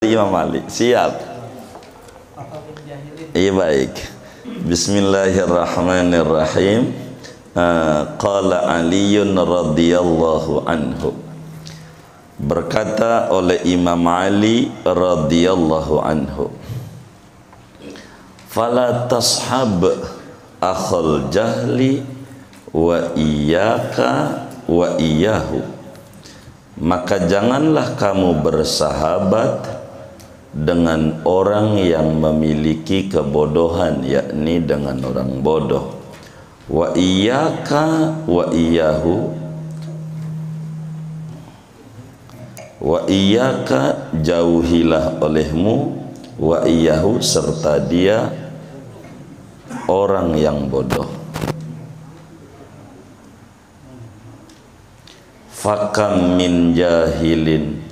dari Imam Ali. Siap. Iya baik. Bismillahirrahmanirrahim. Qala Aliyun radhiyallahu anhu. Berkata oleh Imam Ali radhiyallahu anhu, fala tashab akhal jahli wa iyyaka wa iyyahu. Maka janganlah kamu bersahabat dengan orang yang memiliki kebodohan, yakni dengan orang bodoh. Wa iyyaka wa iyyahu, wa iyyaka jauhilah olehmu, wa iyyahu serta dia orang yang bodoh. Fakam min jahilin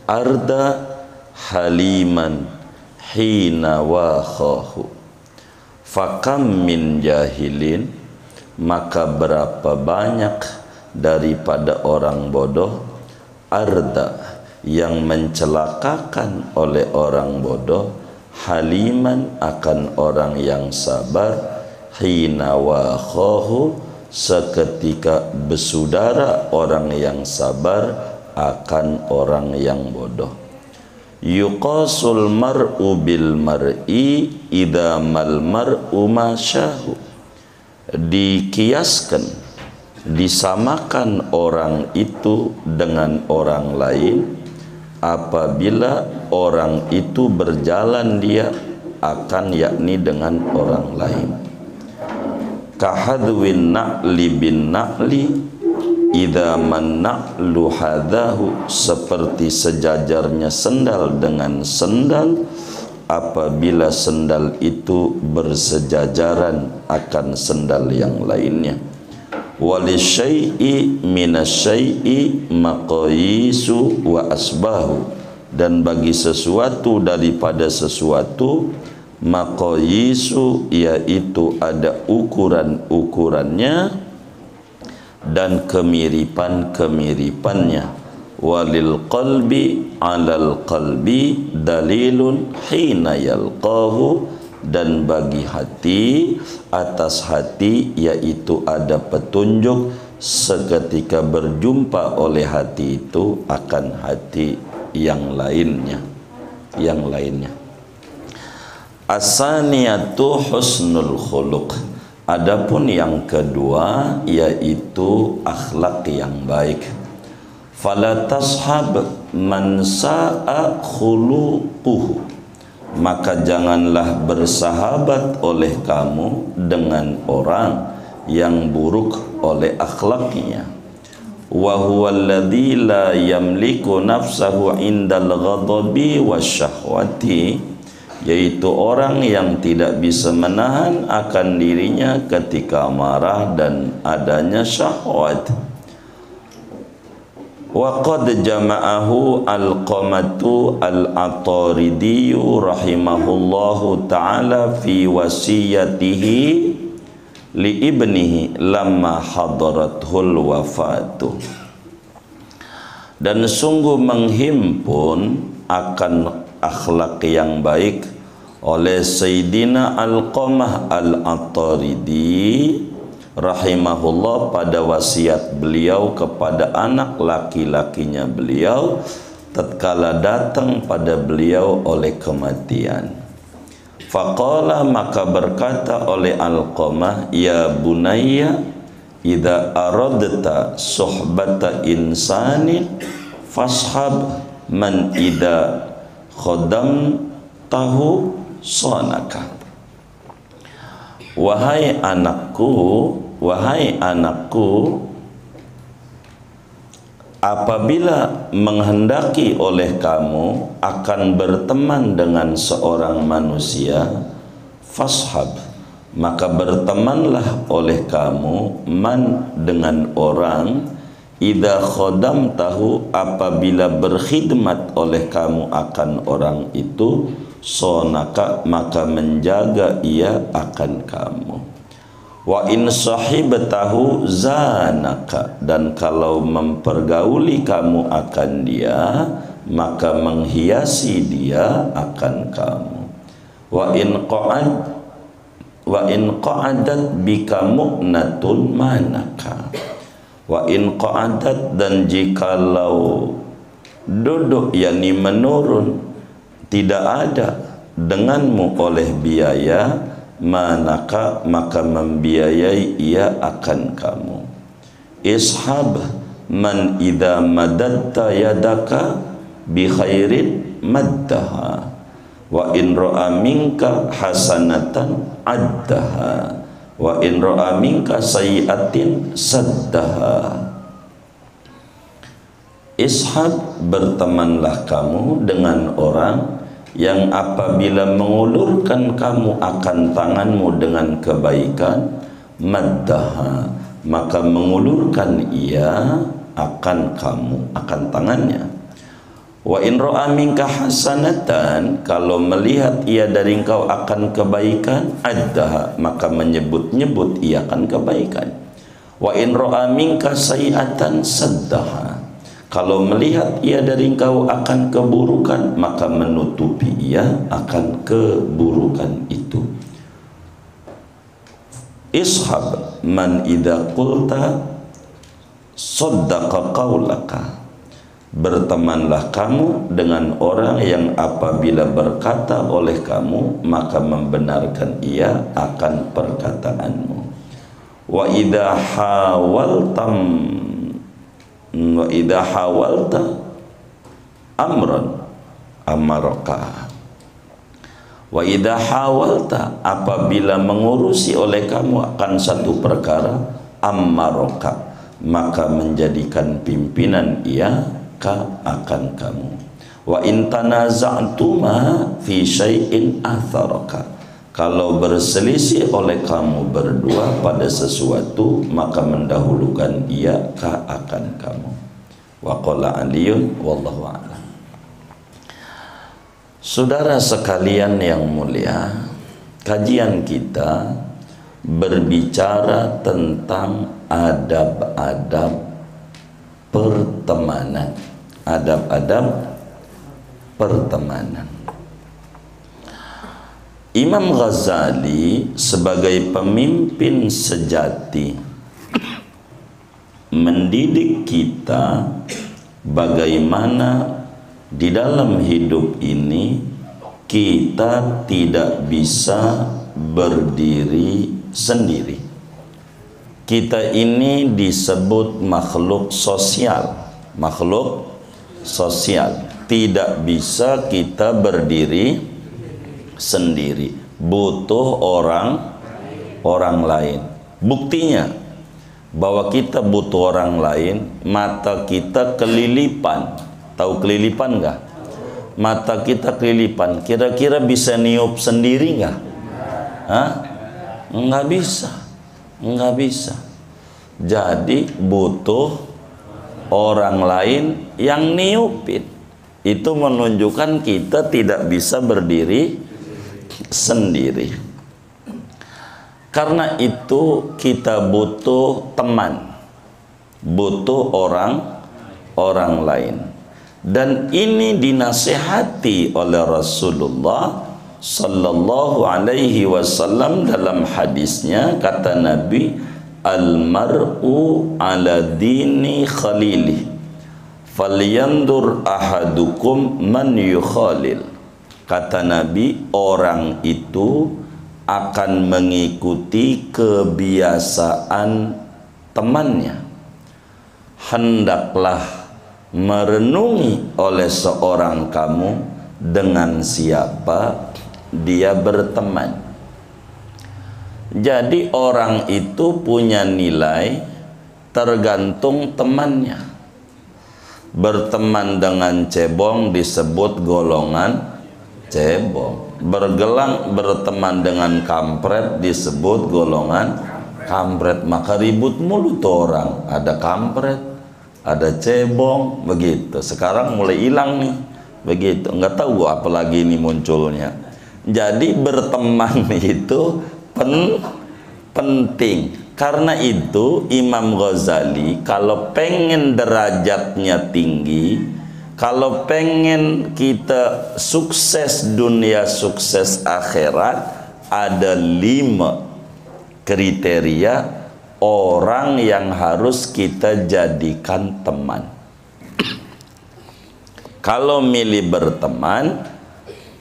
arda haliman hina wakhahu. Fakam min jahilin, maka berapa banyak daripada orang bodoh, arda yang mencelakakan oleh orang bodoh, haliman akan orang yang sabar, hina wakhahu seketika bersaudara orang yang sabar akan orang yang bodoh. Yuqasul mar'u bil mar'i idza mal mar'u masyahu. Dikiaskan, disamakan orang itu dengan orang lain apabila orang itu berjalan dia akan, yakni dengan orang lain. Kahadwin na'li bin na'li idza man na'lu hadahu, seperti sejajarnya sendal dengan sendal apabila sendal itu bersejajaran akan sendal yang lainnya. Walisyai'i minasyai'i maqayisu wa asbahu, dan bagi sesuatu daripada sesuatu, maqayisu yaitu ada ukuran-ukurannya dan kemiripan-kemiripannya. Walil qalbi alal qalbi dalilun hina yalqahu, dan bagi hati atas hati yaitu ada petunjuk seketika berjumpa oleh hati itu akan hati yang lainnya. Asaniyatu husnul khuluq. Adapun yang kedua yaitu akhlak yang baik. Fala tashab man sa'a khuluquhu, maka janganlah bersahabat oleh kamu dengan orang yang buruk oleh akhlaknya. Wa huwa alladzi la yamliku nafsahu indal ghadabi wasyahwati, yaitu orang yang tidak bisa menahan akan dirinya ketika marah dan adanya syahwat. Wa qad jama'ahu al-qamatu al-Ataridi rahimahullahu ta'ala fi wasiyatihi li ibnihi lamma hadarathul wafatu. Dan sungguh menghimpun akan akhlak yang baik oleh Sayyidina Al-Qamah Al-Ataridi rahimahullah pada wasiat beliau kepada anak laki-lakinya beliau tatkala datang pada beliau oleh kematian. Faqala, maka berkata oleh Al-Qamah, ya bunayya idza aradta suhbata insanin fashab man idza khodam tahu sonaka. Wahai anakku, apabila menghendaki oleh kamu akan berteman dengan seorang manusia, fashab, maka bertemanlah oleh kamu man dengan orang, idza khodam tahu apabila berkhidmat oleh kamu akan orang itu, sonaka maka menjaga ia akan kamu. Wa in sahibtahu zanaka, dan kalau mempergauli kamu akan dia maka menghiasi dia akan kamu. Wa in qa'adat bika mu'natun manaka. Wa in qa'adat, dan jikalau duduk yakni menurun, tidak ada denganmu oleh biaya, manaka, maka membiayai ia akan kamu. Ishab man idza madatta yadaka bi khairin maddaha, wa in ra'a minka hasanatan addaha, wa in ra'a minka sayyi'atin saddaha. Ishab, bertemanlah kamu dengan orang yang apabila mengulurkan kamu akan tanganmu dengan kebaikan, maddaha, maka mengulurkan ia akan kamu, akan tangannya. Wa in ra'a minka hasanatan, kalau melihat ia dari engkau akan kebaikan, addaha, maka menyebut-nyebut ia akan kebaikan. Wa in ra'a minka sayyi'atan saddaha, kalau melihat ia dari engkau akan keburukan, maka menutupi ia akan keburukan itu. Ishab man idza qulta saddaqa qaulaka, bertemanlah kamu dengan orang yang apabila berkata oleh kamu, maka membenarkan ia akan perkataanmu. Wa idza hawalta amran amaraka. Wa idza hawalta, apabila mengurusi oleh kamu akan satu perkara, amaraka, maka menjadikan pimpinan ia akan kamu. Wa in tanaza'tuma fi syai'in atharaka, kalau berselisih oleh kamu berdua pada sesuatu, maka mendahulukan ia akan kamu. Wa qala Aliyun wallahu a'lam. Saudara sekalian yang mulia, kajian kita berbicara tentang adab-adab pertemanan. Adab-adab pertemanan. Imam Ghazali sebagai pemimpin sejati mendidik kita bagaimana di dalam hidup ini kita tidak bisa berdiri sendiri. Kita ini disebut makhluk sosial. Makhluk sosial. Tidak bisa kita berdiri sendiri. Butuh orang lain. Buktinya bahwa kita butuh orang lain, mata kita kelilipan. Tahu kelilipan enggak? Mata kita kelilipan. Kira-kira bisa niup sendiri enggak? Hah? Enggak bisa. Enggak bisa. Jadi butuh orang lain yang niupin. Itu menunjukkan kita tidak bisa berdiri sendiri. Karena itu kita butuh teman, butuh orang lain. Dan ini dinasihati oleh Rasulullah sallallahu alaihi wasallam dalam hadisnya, kata Nabi, al-mar'u ala dini khalilih falyandur ahadukum man yukhalil. Kata Nabi, orang itu akan mengikuti kebiasaan temannya. Hendaklah merenungi oleh seorang kamu dengan siapa dia berteman. Jadi orang itu punya nilai tergantung temannya. Berteman dengan cebong disebut golongan cebong. Berteman dengan kampret disebut golongan kampret. Maka ribut mulu tuh orang. Ada kampret, ada cebong, begitu. Sekarang mulai hilang nih, begitu. Nggak tahu apa lagi ini munculnya. Jadi berteman itu penting. Karena itu Imam Ghazali kalau pengen derajatnya tinggi, Kalau pengen kita sukses dunia, sukses akhirat, ada 5 kriteria orang yang harus kita jadikan teman. Kalau milih berteman,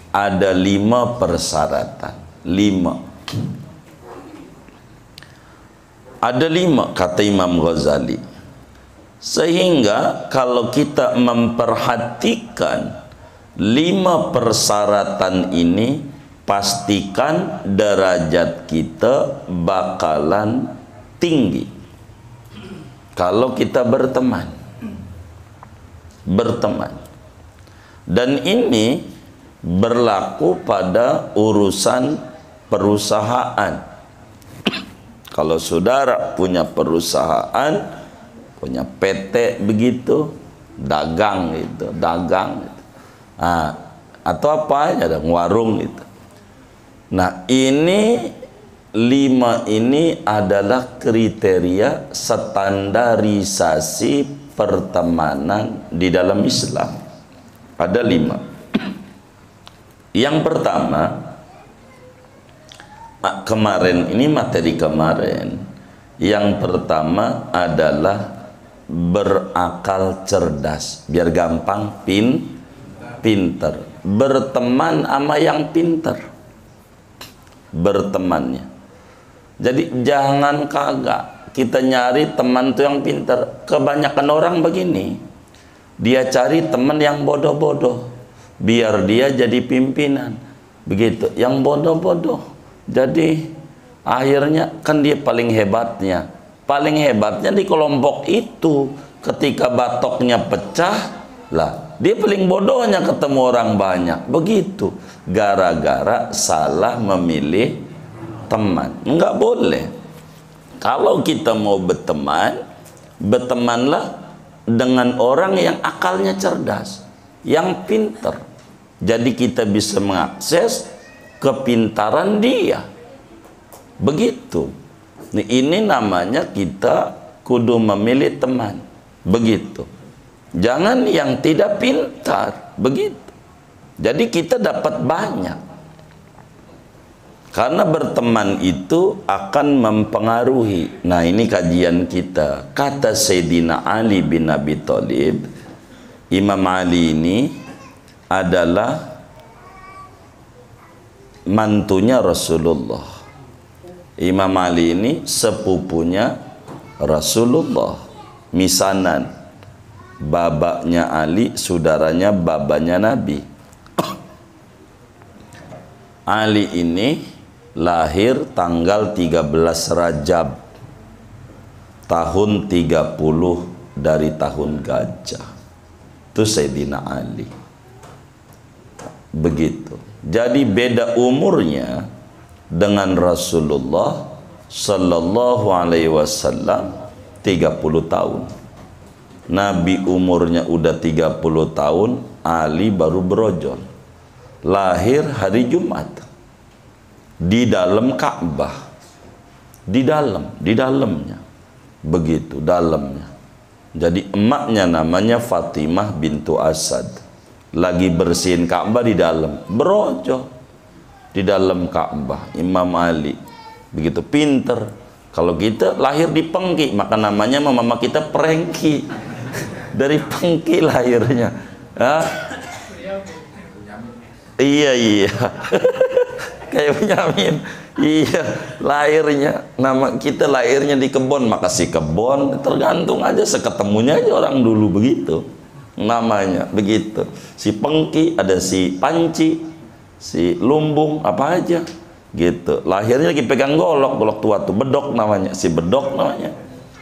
ada 5 persyaratan. 5. Ada 5 kata Imam Ghazali. Sehingga kalau kita memperhatikan 5 persyaratan ini, pastikan derajat kita bakalan tinggi. Kalau kita berteman. Dan ini berlaku pada urusan perusahaan. Kalau saudara punya perusahaan, punya PT begitu, dagang gitu, atau apa aja, ada warung gitu. Nah, ini 5 ini adalah kriteria standarisasi pertemanan di dalam Islam. Ada 5. Yang pertama, ini materi kemarin. Yang pertama adalah berakal cerdas, biar gampang pinter. Berteman sama yang pinter, bertemannya. Jadi jangan kagak kita nyari teman tuh yang pinter. Kebanyakan orang begini, dia cari teman yang bodoh-bodoh biar dia jadi pimpinan, begitu. Yang bodoh-bodoh, jadi akhirnya kan dia paling hebatnya di kelompok itu. Ketika batoknya pecah lah, dia paling bodohnya ketemu orang banyak, begitu. Gara-gara salah memilih teman. Enggak boleh. Kalau kita mau berteman, bertemanlah dengan orang yang akalnya cerdas, yang pintar. Jadi kita bisa mengakses kepintaran dia, begitu. Ini namanya kita kudu memilih teman, begitu. Jangan yang tidak pintar, begitu. Jadi kita dapat banyak, karena berteman itu akan mempengaruhi. Nah, ini kajian kita. Kata Sayyidina Ali bin Abi Thalib, Imam Ali ini adalah mantunya Rasulullah. Imam Ali ini sepupunya Rasulullah, misanan. Babaknya Ali, saudaranya babanya Nabi. Ali ini lahir tanggal 13 Rajab tahun 30 dari tahun gajah. Itu Sayyidina Ali. Begitu. Jadi beda umurnya dengan Rasulullah sallallahu alaihi wasallam 30 tahun. Nabi umurnya udah 30 tahun, Ali baru berojol. Lahir hari Jumat di dalam Ka'bah. Di dalamnya. Begitu, dalamnya. Jadi emaknya namanya Fatimah bintu Asad. Lagi bersihin Ka'bah di dalam, berojol di dalam Ka'bah. Imam Ali begitu pinter. Kalau kita lahir di Pengki, maka namanya mama kita Prengki. Dari Pengki lahirnya. Iya kayak Benyamin. Iya, lahirnya nama kita lahirnya di kebon, maka si kebon tergantung aja, seketemunya aja orang dulu begitu. Namanya begitu. Si Pengki, ada si Panci, si Lumbung, apa aja gitu. Lahirnya lagi pegang golok tua tuh, bedok namanya, si bedok namanya.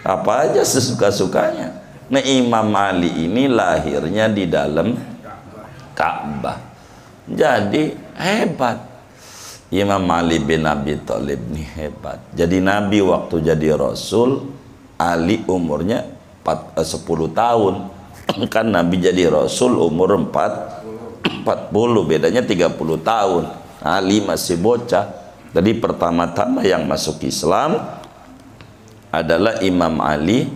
Apa aja sesuka-sukanya. Nah, Imam Ali ini lahirnya di dalam Ka'bah. Jadi hebat. Imam Ali bin Abi Thalib ini hebat. Jadi Nabi waktu jadi Rasul, Ali umurnya 10 tahun. Kan Nabi jadi Rasul umur 40, bedanya 30 tahun. Ali masih bocah. Jadi pertama-tama yang masuk Islam adalah Imam Ali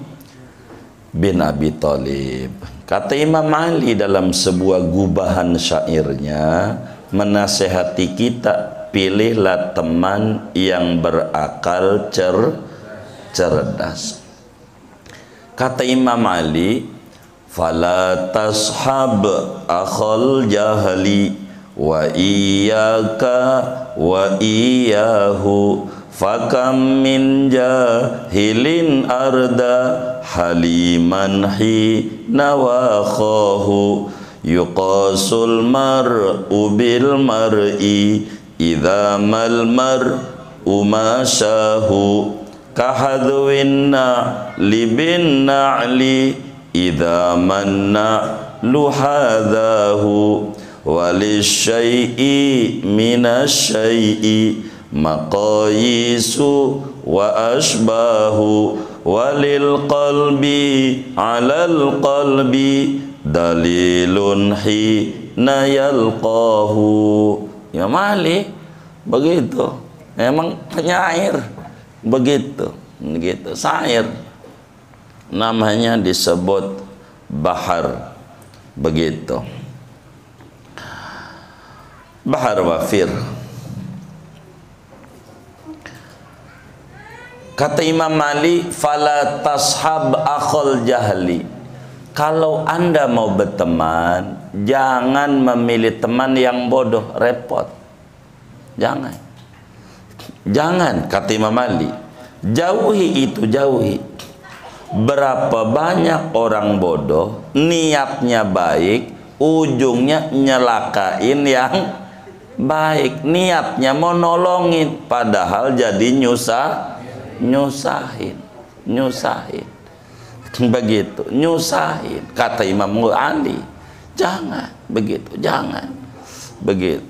bin Abi Thalib. Kata Imam Ali dalam sebuah gubahan syairnya, menasehati kita, pilihlah teman yang berakal cerdas. Kata Imam Ali, fala tashab akhal jahli wa iyyaka wa iyyahu fakam min jahilin arda haliman hina wa khahu yuqasul mar'u bil mar'i idza mal mar'u masyahu kahadwin na'li bin na'li idza manna luhadahu walisyai'i minasyai'i maqayisu wa asbahu walil qalbi alal qalbi dalilun hina yalqahu. Ya Mali begitu, emang penyair begitu syair, namanya disebut bahar, begitu bahar wafir. Kata Imam Ali, fala tashab akhal jahli. Kalau Anda mau berteman, jangan memilih teman yang bodoh, repot. Jangan, kata Imam Ali, jauhi itu, jauhi. Berapa banyak orang bodoh, niatnya baik, ujungnya nyelakain yang baik. Niatnya mau nolongin, padahal jadi nyusahin begitu, nyusahin. Kata Imam Ali, jangan begitu, jangan begitu.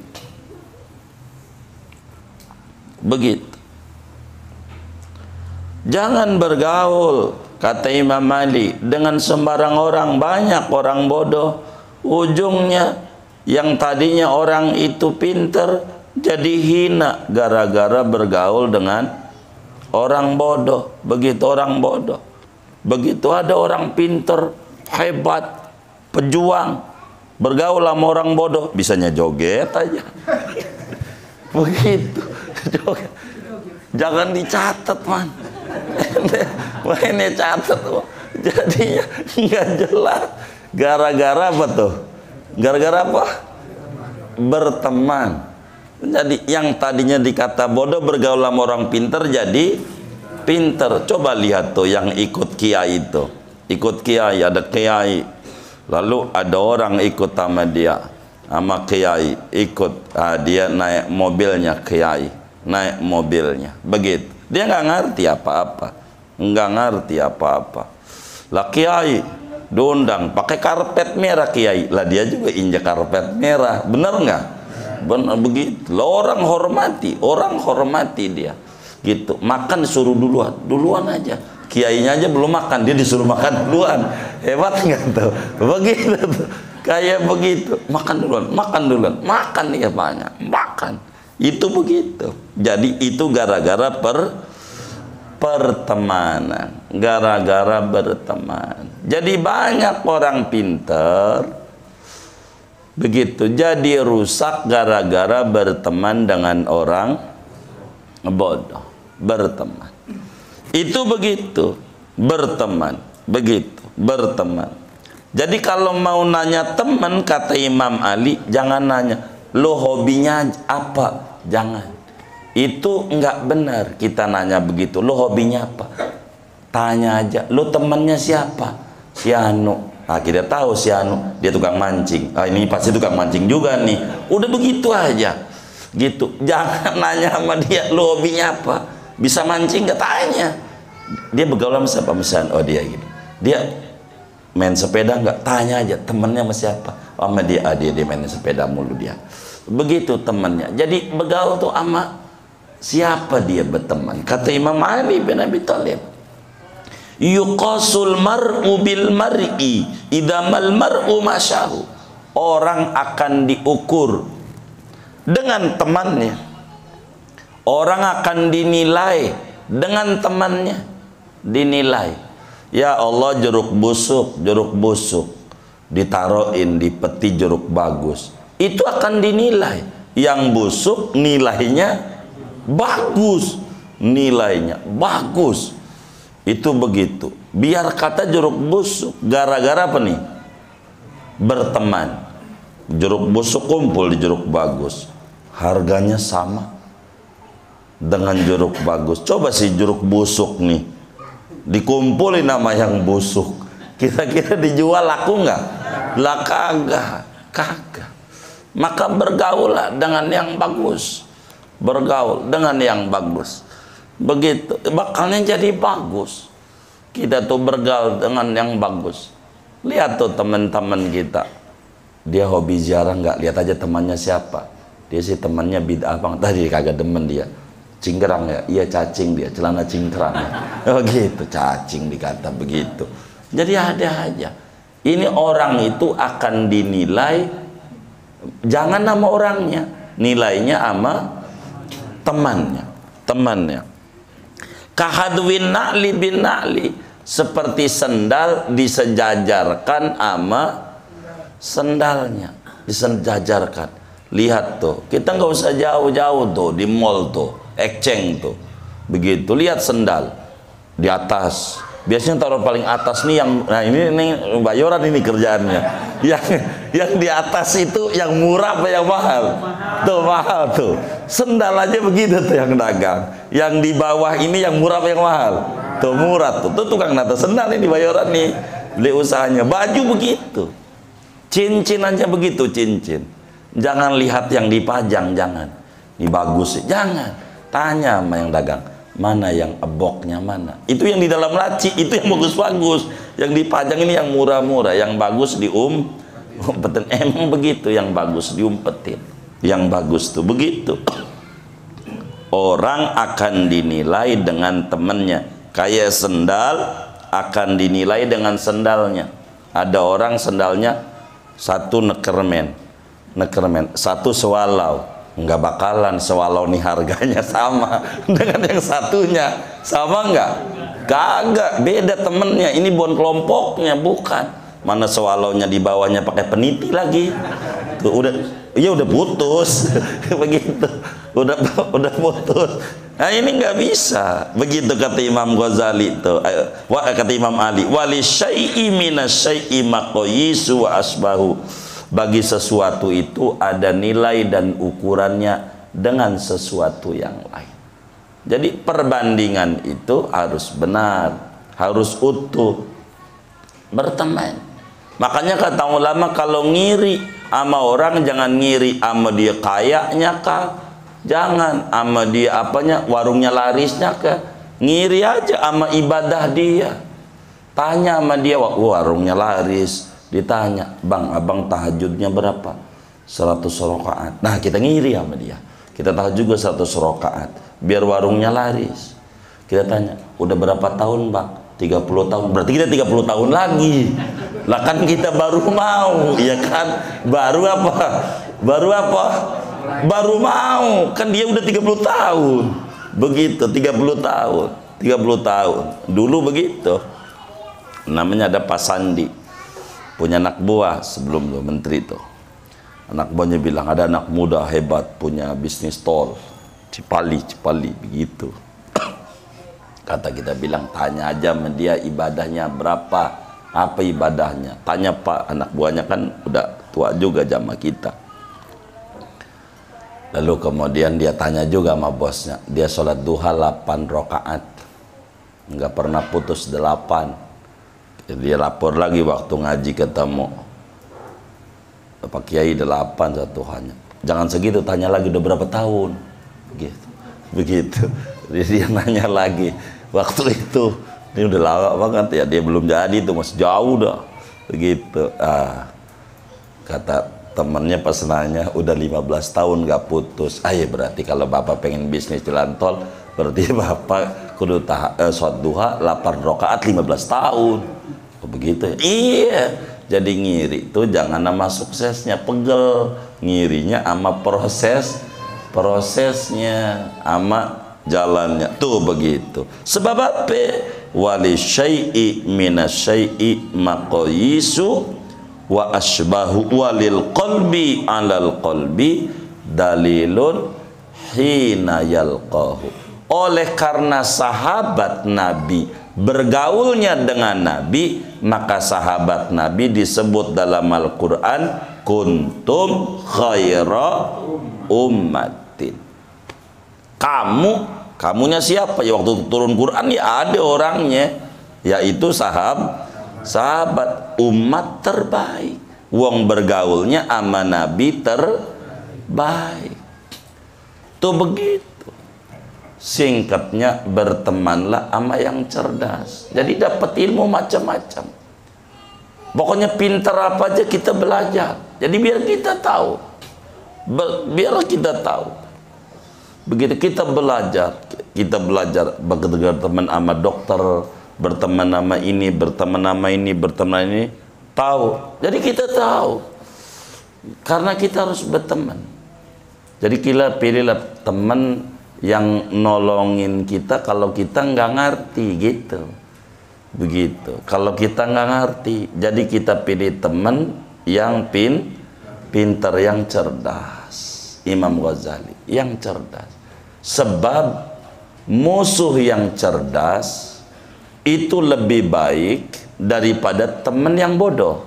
Jangan bergaul, kata Imam Ali, dengan sembarang orang. Banyak orang bodoh, ujungnya yang tadinya orang itu pinter jadi hina gara-gara bergaul dengan orang bodoh. Begitu orang bodoh. Begitu ada orang pinter, hebat, pejuang, bergaul sama orang bodoh, bisanya joget aja. Begitu. Joget. Jangan dicatat, man. Ini catat. Jadinya nggak jelas. Gara-gara apa tuh? Gara-gara apa? Berteman. Jadi yang tadinya dikata bodoh bergaul sama orang pinter jadi pinter. Coba lihat tuh yang ikut kiai itu. Ikut kiai, ada kiai. Lalu ada orang ikut sama dia. Sama kiai ikut. Dia naik mobilnya kiai. Naik mobilnya. Begitu. Dia nggak ngerti apa-apa. Nggak ngerti apa-apa. Lah kiai diundang pakai karpet merah kiai. Lah dia juga injak karpet merah. Bener nggak? Benar begitu. Orang hormati dia. Gitu. Makan disuruh duluan aja. Kiainya aja belum makan, dia disuruh makan duluan. Hebat nggak tuh? Begitu tuh. Kayak begitu. Makan duluan. Makan dia banyak. Makan. Itu begitu. Jadi itu gara-gara pertemanan. Gara-gara berteman. Jadi banyak orang pinter begitu, jadi rusak gara-gara berteman dengan orang bodoh. Berteman itu begitu, berteman begitu, berteman. Jadi kalau mau nanya teman, kata Imam Ali, jangan nanya lo hobinya apa, jangan. Itu enggak benar kita nanya begitu. Lo hobinya apa? Tanya aja, lo temannya siapa? Si Anu. Nah, kita tahu si Anu, dia tukang mancing. Ini pasti tukang mancing juga nih. Udah begitu aja. Gitu. Jangan nanya sama dia, lo hobinya apa? Bisa mancing nggak? Tanya. Dia bergaul sama siapa? Misalnya, oh dia gitu. Dia main sepeda nggak? Tanya aja, temennya sama siapa? Oh, sama dia. Dia main sepeda mulu dia. Begitu temennya. Jadi bergaul tuh sama siapa dia berteman. Kata Imam Ali bin Abi Thalib, yuqasul mar'u bil mar'i idzamal mar'u masyahu. Orang akan diukur dengan temannya. Orang akan dinilai dengan temannya. Dinilai. Ya Allah, jeruk busuk. ditaruhin di peti jeruk bagus, itu akan dinilai. Yang busuk nilainya bagus, nilainya bagus. Itu begitu. Biar kata jeruk busuk, gara-gara apa nih? Berteman. Jeruk busuk kumpul di jeruk bagus, harganya sama dengan jeruk bagus. Coba sih jeruk busuk nih dikumpulin nama yang busuk, kira-kira dijual laku nggak? Lah kagak. Maka bergaullah dengan yang bagus, bergaul dengan yang bagus, begitu bakalnya jadi bagus. Kita tuh bergaul dengan yang bagus. Lihat tuh teman-teman kita, dia hobi ziarah nggak? Lihat aja temannya siapa. Dia sih temannya bid'ah bang, tadi kagak demen dia. Cingkrang ya, iya cacing dia, celana cingkrang ya. Oh gitu, cacing dikata begitu. Jadi ada aja. Ini orang itu akan dinilai, jangan nama orangnya, nilainya sama temannya. Kahadwin na'li bin na'li, seperti sendal disejajarkan sama sendalnya, disejajarkan. Lihat tuh, kita nggak usah jauh-jauh tuh di mall tuh, exchange tuh, begitu. Lihat sendal di atas, biasanya taruh paling atas nih yang, nah ini bayoran ini kerjaannya. Yang di atas itu yang murah apa yang mahal? Tuh mahal tuh. Sendal aja begitu tuh yang dagang. Yang di bawah ini yang murah apa yang mahal? Tuh murah tuh. Tuh tukang nata sendal ini bayoran nih, beli usahanya. Baju begitu. Cincin aja begitu, cincin. Jangan lihat yang dipajang, jangan. Ini bagus, jangan. Tanya sama yang dagang, mana yang eboknya mana. Itu yang di dalam laci, itu yang bagus-bagus. Yang dipajang ini yang murah-murah, yang bagus diumpetin. Emang begitu, yang bagus diumpetin. Yang bagus tuh begitu. Orang akan dinilai dengan temannya. Kayak sendal akan dinilai dengan sendalnya. Ada orang sendalnya satu nekermen, satu sewalau. Nggak bakalan sewalau nih harganya sama dengan yang satunya, sama nggak? Kagak, beda temennya. Ini bukan kelompoknya, bukan. Mana sewalaunya di bawahnya pakai peniti lagi. Tuh udah putus. Begitu. Udah putus. Nah ini nggak bisa. Begitu kata Imam Ghazali tuh. Kata Imam Ali, wali syai'i minasyai'i maqayisu wa asbahu. Bagi sesuatu itu ada nilai dan ukurannya dengan sesuatu yang lain. Jadi perbandingan itu harus benar, harus utuh. Berteman. Makanya kata ulama, kalau ngiri sama orang jangan ngiri sama dia kayaknya kah, jangan sama dia apanya, warungnya larisnya kah. Ngiri aja sama ibadah dia. Tanya sama dia, warungnya laris. Ditanya, bang, abang tahajudnya berapa? 100 rakaat. Nah kita ngiri sama dia, kita tahajud juga 100 rakaat biar warungnya laris. Kita tanya, udah berapa tahun bang? 30 tahun. Berarti kita 30 tahun lagi. Lah kan kita baru mau, ya kan? Baru apa? Baru mau. Kan dia udah 30 tahun. Begitu, 30 tahun. 30 tahun. Dulu begitu. Namanya ada Pak Sandi. Punya anak buah sebelum lo menteri tuh. Anak buahnya bilang, ada anak muda hebat punya bisnis tol. Cipali begitu. Kata kita bilang, tanya aja sama dia ibadahnya berapa, apa ibadahnya. Tanya Pak, anak buahnya kan udah tua juga sama kita. Lalu kemudian dia tanya juga sama bosnya, dia sholat duha 8 rakaat, nggak pernah putus 8. Dia lapor lagi waktu ngaji ketemu Pak Kiai 8 satu hanya. Jangan segitu, tanya lagi udah berapa tahun. Begitu. Dia nanya lagi. Waktu itu ini udah lama banget ya, dia belum jadi itu, masih jauh dah. Begitu. Kata temennya pas nanya, udah 15 tahun gak putus. Ya berarti kalau bapak pengen bisnis jalan tol, berarti bapak kudu sholat duha 8 rakaat 15 tahun. Begitu ya? Iya. Jadi ngiri itu jangan nama suksesnya, pegel. Ngirinya sama prosesnya, sama jalannya. Tuh begitu. Sebab apa? Wali syai'i minasyai'i maqayisu wa asbahu walil qalbi alal qalbi dalilun hina yalqahu. Oleh karena sahabat Nabi bergaulnya dengan Nabi, maka sahabat Nabi disebut dalam Al-Quran kuntum khaira ummatin. Kamunya siapa? Ya waktu turun Quran ya ada orangnya, yaitu sahabat umat terbaik. Wong bergaulnya sama Nabi terbaik. Tuh begitu. Singkatnya, bertemanlah sama yang cerdas. Jadi dapat ilmu macam-macam. Pokoknya pintar apa aja kita belajar. Jadi biar kita tahu. Biar kita tahu. Begitu kita belajar berteman sama dokter, berteman sama ini, berteman sama ini, berteman ini, tahu. Jadi kita tahu. Karena kita harus berteman. Jadi kita pilihlah teman yang nolongin kita kalau kita nggak ngerti gitu. Begitu. Kalau kita nggak ngerti, jadi kita pilih teman yang pintar, yang cerdas. Imam Ghazali yang cerdas. Sebab musuh yang cerdas itu lebih baik daripada teman yang bodoh.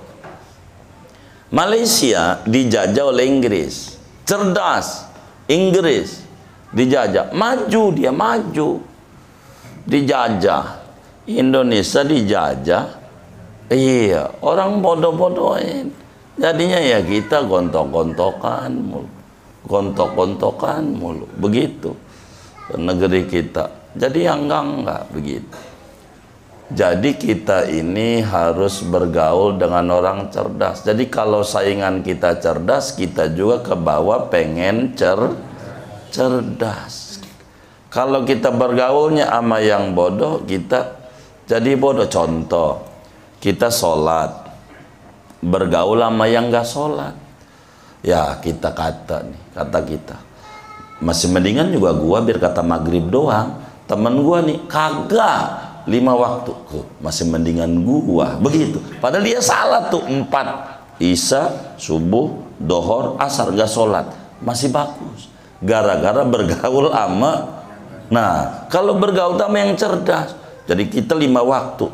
Malaysia dijajah oleh Inggris, cerdas. Inggris dijajah, maju, dijajah. Indonesia dijajah, iya, orang bodoh-bodohin. Jadinya ya kita gontok-gontokan mulu, begitu negeri kita. Jadi yang enggak begitu. Jadi kita ini harus bergaul dengan orang cerdas. Jadi kalau saingan kita cerdas, kita juga ke bawah pengen cerdas. Kalau kita bergaulnya sama yang bodoh, kita jadi bodoh. Contoh, kita sholat, bergaul sama yang nggak sholat, ya kita kata kita masih mendingan juga gua biar kata maghrib doang. Temen gua nih kagak 5 waktu, masih mendingan gua begitu. Padahal dia salah tuh 4, isya, subuh, dohor, asar gak sholat, masih bagus. Gara-gara bergaul sama, nah kalau bergaul sama yang cerdas, jadi kita 5 waktu,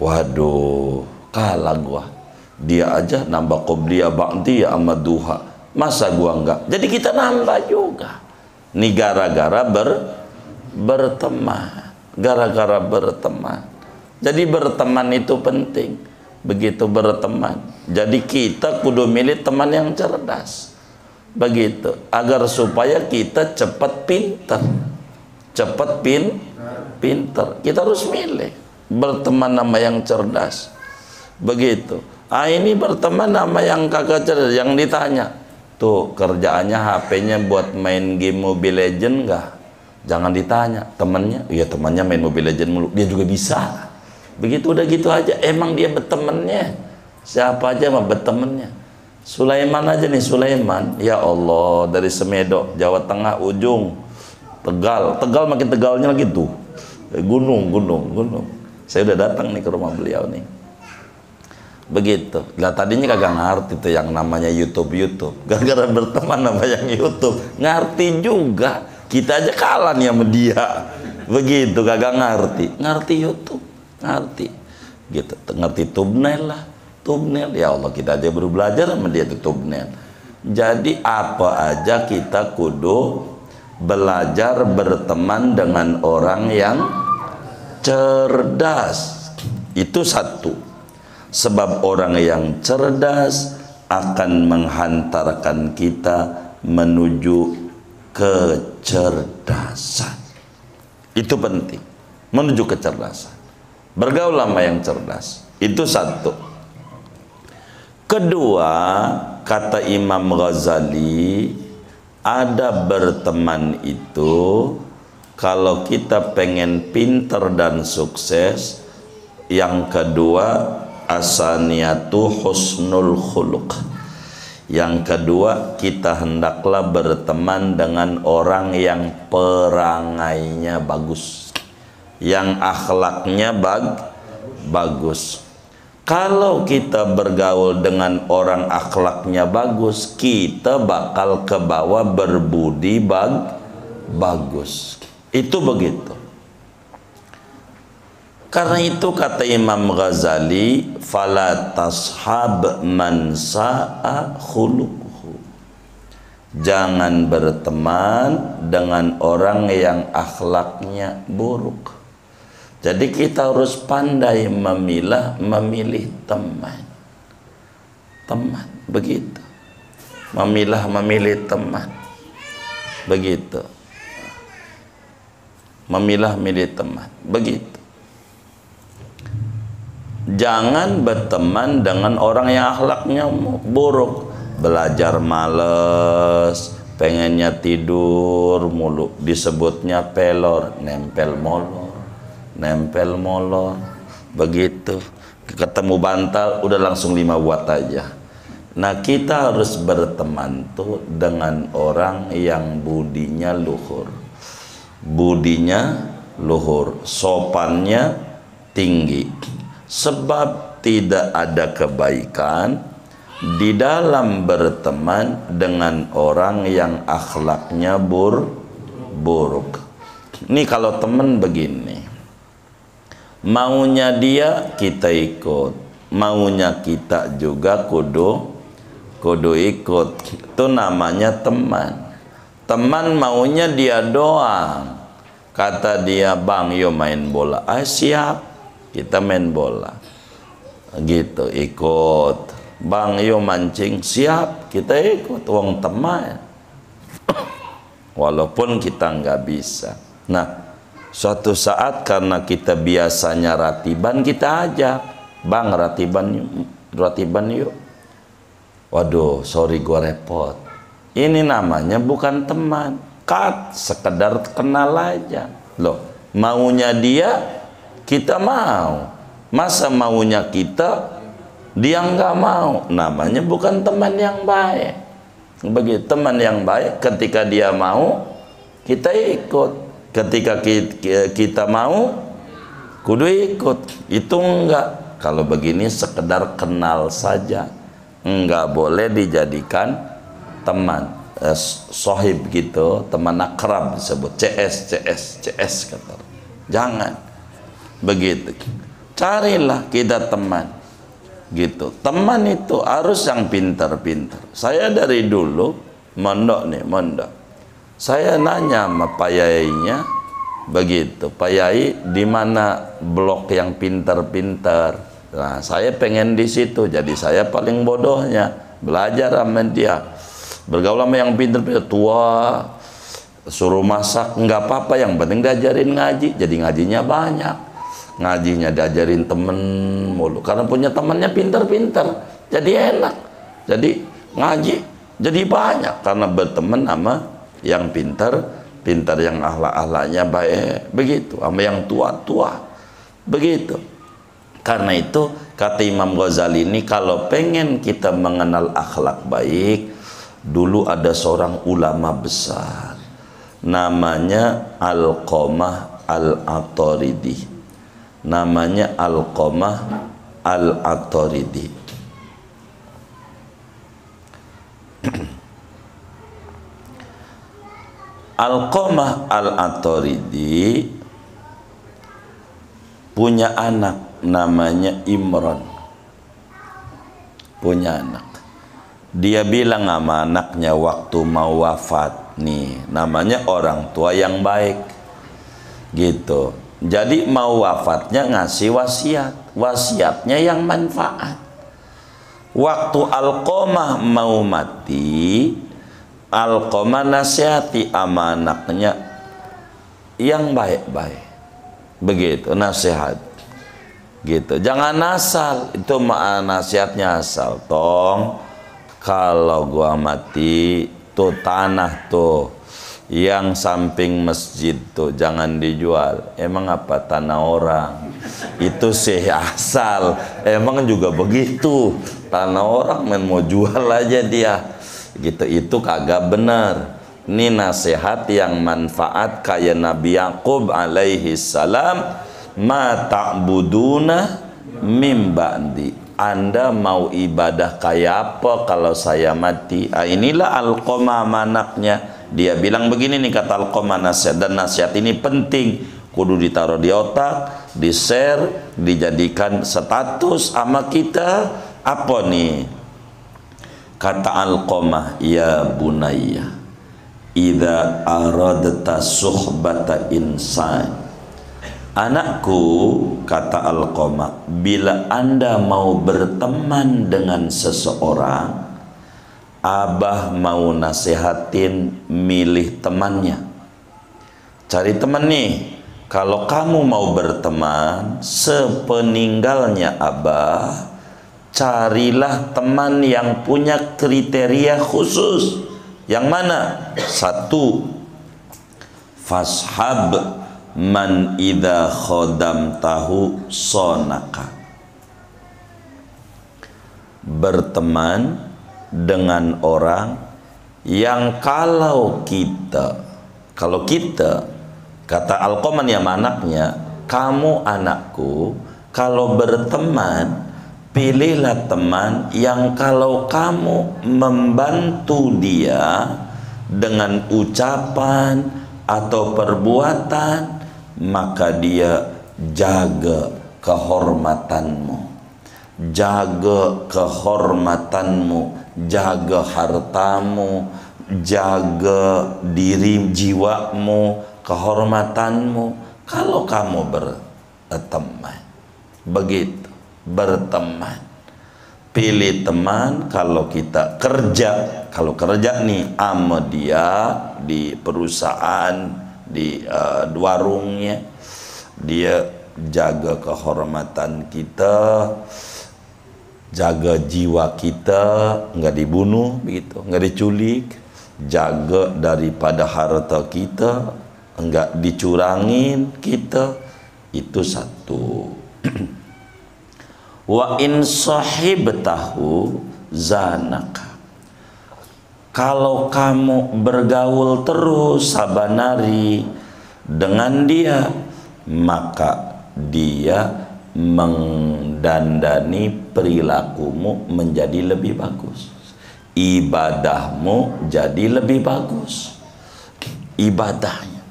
waduh kalah gua. Dia aja nambah qobliyah ba'diyah sama duha, masa gua enggak? Jadi kita nambah juga. Nih gara-gara berteman. Gara-gara berteman. Jadi berteman itu penting. Begitu berteman, jadi kita kudu milih teman yang cerdas. Begitu, agar supaya kita cepat pintar. Pintar. Kita harus milih berteman sama yang cerdas. Begitu. Ini berteman sama yang kagak cerdas, yang ditanya, tuh kerjaannya HP-nya buat main game Mobile Legend enggak? Jangan ditanya. Temennya, iya temannya main Mobile Legend mulu, dia juga bisa. Begitu, udah gitu aja. Emang dia bertemannya siapa aja mah bertemannya. Sulaiman aja nih, Sulaiman, ya Allah, dari Semedo, Jawa Tengah ujung Tegal makin tegalnya lagi tuh, gunung. Saya udah datang nih ke rumah beliau nih. Begitu. Lah tadinya kagak ngerti tuh yang namanya YouTube. Gara-gara berteman sama yang YouTube, ngerti juga. Kita aja kalah nih sama dia. Begitu, kagak ngerti YouTube, ngerti. Gitu, ngerti thumbnail lah. Thumbnail, ya Allah, kita aja baru belajar sama dia tuh thumbnail. Jadi apa aja kita kudu belajar berteman dengan orang yang cerdas. Itu satu. Sebab orang yang cerdas akan menghantarkan kita menuju kecerdasan. Itu penting, menuju kecerdasan. Bergaul sama yang cerdas. Itu satu. Kedua, kata Imam Ghazali, ada berteman itu kalau kita pengen pinter dan sukses. Yang kedua, asaniyatu husnul khuluq. Yang kedua, kita hendaklah berteman dengan orang yang perangainya bagus, yang akhlaknya bagus. Kalau kita bergaul dengan orang akhlaknya bagus, kita bakal ke bawah berbudi bagus. Itu begitu. Karena itu kata Imam Ghazali, fala tashab man sa'a khuluquhu. Jangan berteman dengan orang yang akhlaknya buruk. Jadi kita harus pandai memilih teman. Teman, begitu. Memilih teman. Begitu. Milih teman. Begitu. Jangan berteman dengan orang yang akhlaknya buruk. Belajar males, pengennya tidur mulu, disebutnya pelor, nempel molor, begitu. Ketemu bantal udah langsung 5 watt aja. Nah, kita harus berteman tuh dengan orang yang budinya luhur, sopannya tinggi. Sebab tidak ada kebaikan di dalam berteman dengan orang yang akhlaknya buruk. Ini kalau teman begini, maunya dia kita ikut, maunya kita juga kudu ikut. Itu namanya teman. Teman maunya dia doang. Kata dia, bang yuk main bola. Siap, kita main bola. Gitu, ikut. Bang yuk mancing. Siap, kita ikut. Wong teman. Walaupun kita nggak bisa. Nah, suatu saat karena kita biasanya ratiban, kita ajak, bang ratiban yuk. Waduh, sorry gua repot. Ini namanya bukan teman, sekedar kenal aja. Loh, maunya dia kita mau, masa maunya kita dia nggak mau, namanya bukan teman yang baik. Begitu, teman yang baik ketika dia mau kita ikut. Ketika kita mau, kudu ikut. Itu enggak. Kalau begini sekedar kenal saja, enggak boleh dijadikan teman. Sohib gitu, teman akrab disebut. CS kata. Jangan. Begitu. Carilah kita teman. Gitu. Teman itu harus yang pintar-pintar. Saya dari dulu mondok. Saya nanya sama Pak Yainya, begitu, Pak Yai di mana blok yang pintar-pintar? Nah, saya pengen di situ, jadi saya paling bodohnya belajar sama dia, bergaul sama yang pintar-pintar. Tua, suruh masak nggak apa-apa, yang penting diajarin ngaji, jadi ngajinya banyak, ngajinya diajarin temen mulu, karena punya temennya pintar-pintar, jadi enak, jadi ngaji, jadi banyak karena berteman sama yang pintar yang akhlaknya baik, begitu, sama yang tua begitu. Karena itu kata Imam Ghazali ini, kalau pengen kita mengenal akhlak baik, dulu ada seorang ulama besar namanya Alqamah Al-Ataridi. Namanya Alqamah Al-Ataridi. Alqamah Al-Ataridi punya anak namanya Imran. Punya anak. Dia bilang sama anaknya waktu mau wafat, nih namanya orang tua yang baik gitu. Jadi mau wafatnya ngasih wasiatnya yang manfaat. Waktu Alqamah mau mati, Alqamah nasihati sama anaknya yang baik-baik, begitu, nasihat gitu. Jangan asal, itu nasihatnya asal. Tong, kalau gua mati tuh tanah tuh yang samping masjid tuh jangan dijual. Emang apa tanah orang? Itu sih asal. Emang juga begitu, tanah orang mau jual aja dia gitu. Itu kagak benar. Ini nasihat yang manfaat kayak Nabi Yakub alaihi salam, ma ta'buduna mim ba'di. Anda mau ibadah kayak apa kalau saya mati? Inilah Alqamah anaknya. Dia bilang begini nih, kata Alqamah nasihat, dan nasihat ini penting, kudu ditaruh di otak, di share, dijadikan status sama kita. Apa nih? Kata Alqamah, ya bunayya, idza aradta suhbata insan. Anakku, kata Alqamah, bila Anda mau berteman dengan seseorang, Abah mau nasihatin milih temannya. Cari teman nih. Kalau kamu mau berteman sepeninggalnya Abah, carilah teman yang punya kriteria khusus. Yang mana? Satu, fashab man idza khodamtahu sonaka. Berteman dengan orang yang kalau kita, kata Alqamah ya anaknya, kamu anakku, kalau berteman, pilihlah teman yang kalau kamu membantu dia dengan ucapan atau perbuatan, maka dia jaga kehormatanmu, jaga kehormatanmu, jaga hartamu, jaga diri jiwamu, kehormatanmu. Kalau kamu berteman begitu, berteman, pilih teman. Kalau kita kerja, kalau kerja nih sama dia di perusahaan, di warungnya, dia jaga kehormatan kita, jaga jiwa kita, nggak dibunuh begitu, nggak diculik, jaga daripada harta kita, nggak dicurangin kita. Itu satu. Wa in sahibtahu zanaka. Kalau kamu bergaul terus sabanari dengan dia, maka dia mendandani perilakumu menjadi lebih bagus, ibadahmu jadi lebih bagus, ibadahnya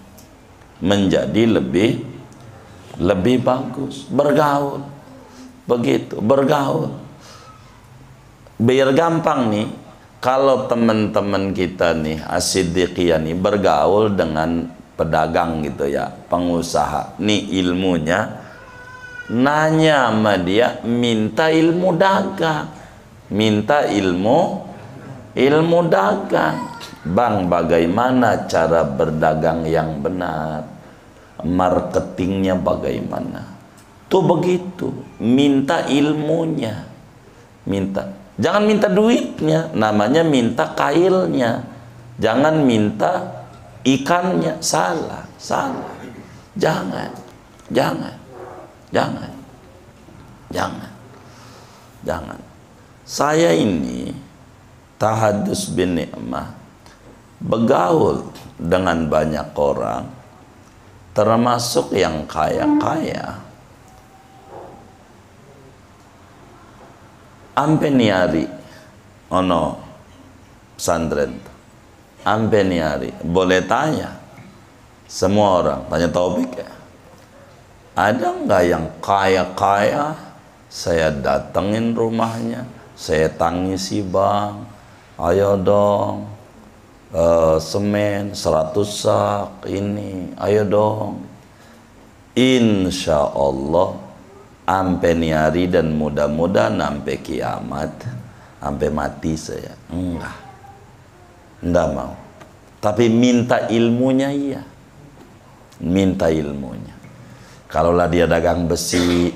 menjadi lebih bagus. Bergaul begitu, bergaul biar gampang nih. Kalau teman-teman kita nih as-siddiqiyah nih bergaul dengan pedagang gitu ya, pengusaha nih, ilmunya nanya sama dia, minta ilmu dagang, minta ilmu dagang. Bang, bagaimana cara berdagang yang benar, marketingnya bagaimana? Tuh begitu, minta ilmunya, minta. Jangan minta duitnya, namanya minta kailnya. Jangan minta ikannya, salah. Jangan. Saya ini tahadus bin ni'mah, bergaul dengan banyak orang, termasuk yang kaya-kaya. Ampe niari ono pesantren, ampe niari boleh tanya semua orang, tanya Taufik ya, ada nggak yang kaya-kaya saya datengin rumahnya, saya tangisi, bang ayo dong semen 100 sak ini, ayo dong. Insya Allah ampe niari dan mudah-mudahan ampe kiamat, ampe mati saya enggak mau. Tapi minta ilmunya, iya, minta ilmunya. Kalaulah dia dagang besi,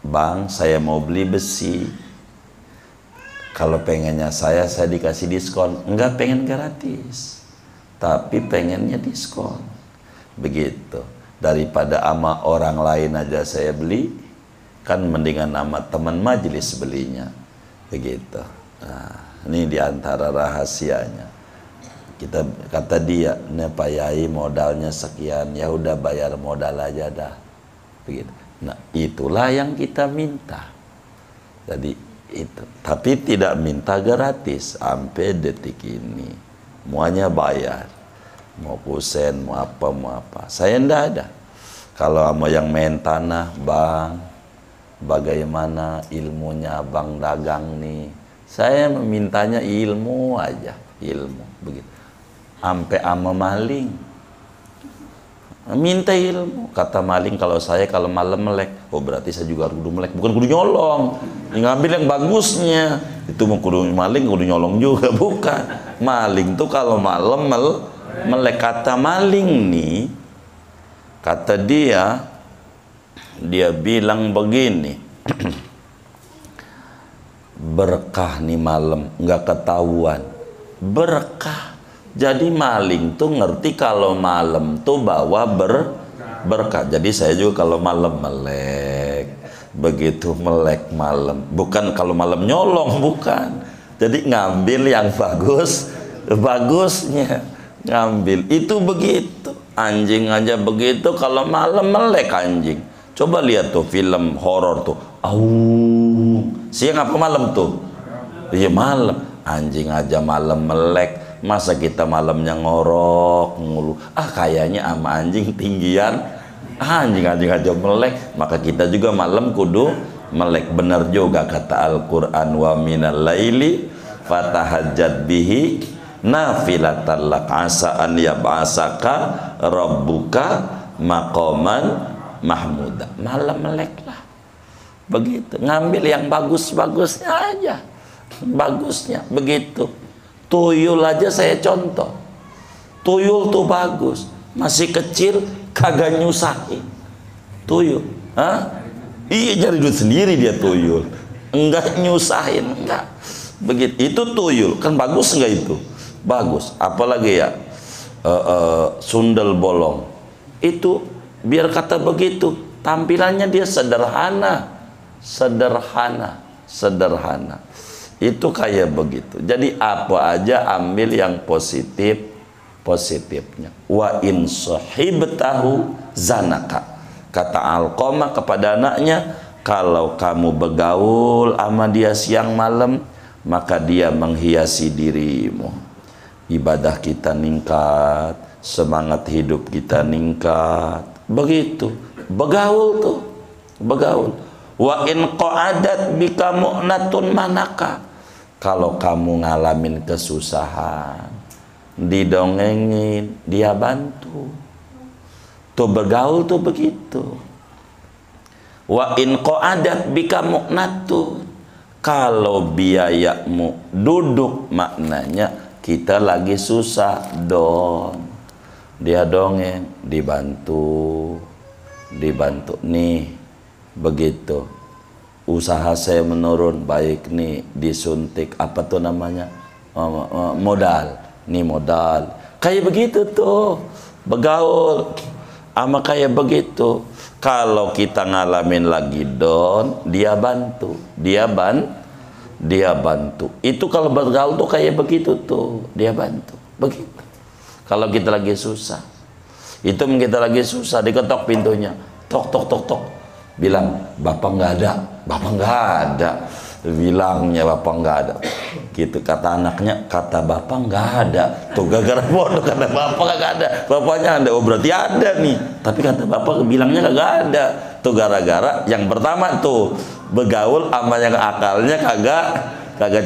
bang saya mau beli besi, kalau pengennya saya dikasih diskon. Enggak pengen gratis, tapi pengennya diskon begitu. Daripada ama orang lain aja saya beli, kan mendingan nama teman majelis belinya begitu. Nah, ini diantara rahasianya. Kita kata dia, nih Pak Yai modalnya sekian, ya udah bayar modal aja dah begitu. Nah, itulah yang kita minta. Jadi itu, tapi tidak minta gratis sampai detik ini. Semuanya bayar. Mau kusen, mau apa. Saya ndak ada. Kalau sama yang main tanah, Bang, bagaimana ilmunya Bang dagang nih? Saya memintanya ilmu aja, ilmu begitu. Sampai ama maling, minta ilmu. Kata maling, kalau malam melek, oh berarti saya juga kudu melek, bukan kudu nyolong. Ngambil yang bagusnya. Itu mau kudu maling, kudu nyolong juga, bukan. Maling tuh kalau malam melek. Kata maling nih, kata dia bilang begini, berkah nih malam, nggak ketahuan, berkah. Jadi maling tuh ngerti kalau malam tuh bawa berkah. Jadi saya juga kalau malam melek, begitu melek malam, bukan kalau malam nyolong, bukan. Jadi ngambil yang bagusnya, ngambil. Itu begitu. Anjing aja begitu kalau malam melek anjing. Coba lihat tuh film horor tuh, siang apa malam tuh? Iya malam. Anjing aja malam melek, masa kita malamnya ngorok ngulu. Kayaknya ama anjing tinggian. Anjing aja melek, maka kita juga malam kudu melek. Benar juga kata Al-Quran, wa minal laili fatahajjat bihi nafilatan lak asa an yab'asaka rabbuka maqaman mahmuda. Malam melek lah begitu, ngambil yang bagusnya aja, bagusnya begitu. Tuyul aja saya contoh, tuyul tuh bagus, masih kecil kagak nyusahin. Tuyul, iya nyari duit sendiri dia tuyul, enggak nyusahin, enggak begitu. Itu tuyul kan bagus, enggak itu bagus. Apalagi ya sundel bolong, itu biar kata begitu, tampilannya dia sederhana. Itu kayak begitu. Jadi apa aja ambil yang positifnya. Wa in sahibtahu zanaka. Kata Alqamah kepada anaknya, kalau kamu bergaul sama dia siang malam, maka dia menghiasi dirimu. Ibadah kita meningkat, semangat hidup kita meningkat. Begitu. Begaul tuh, begaul. Wa in qa'adat bika mu'natun manaka. Kalau kamu ngalamin kesusahan, didongengin, dia bantu. Tuh bergaul tuh begitu. Wa in qa'adat bika mu'natun. Kalau biayamu duduk, maknanya kita lagi susah, dia dongeng, dibantu nih. Begitu usaha saya menurun, baik nih disuntik apa tuh namanya, modal kayak begitu tuh begaul ama kayak begitu. Kalau kita ngalamin lagi dia bantu. Itu kalau bergaul tuh kayak begitu tuh, dia bantu begitu. Kalau kita lagi susah, kita lagi susah, diketok pintunya, tok, bilang bapak nggak ada, bilangnya bapak nggak ada, gitu. Kata anaknya, kata bapak nggak ada, tuh gara-gara bodoh, kata bapak nggak ada, bapaknya ada, oh berarti ada nih, tapi kata bapak bilangnya nggak ada, tuh gara-gara yang pertama tuh bergaul sama yang akalnya kagak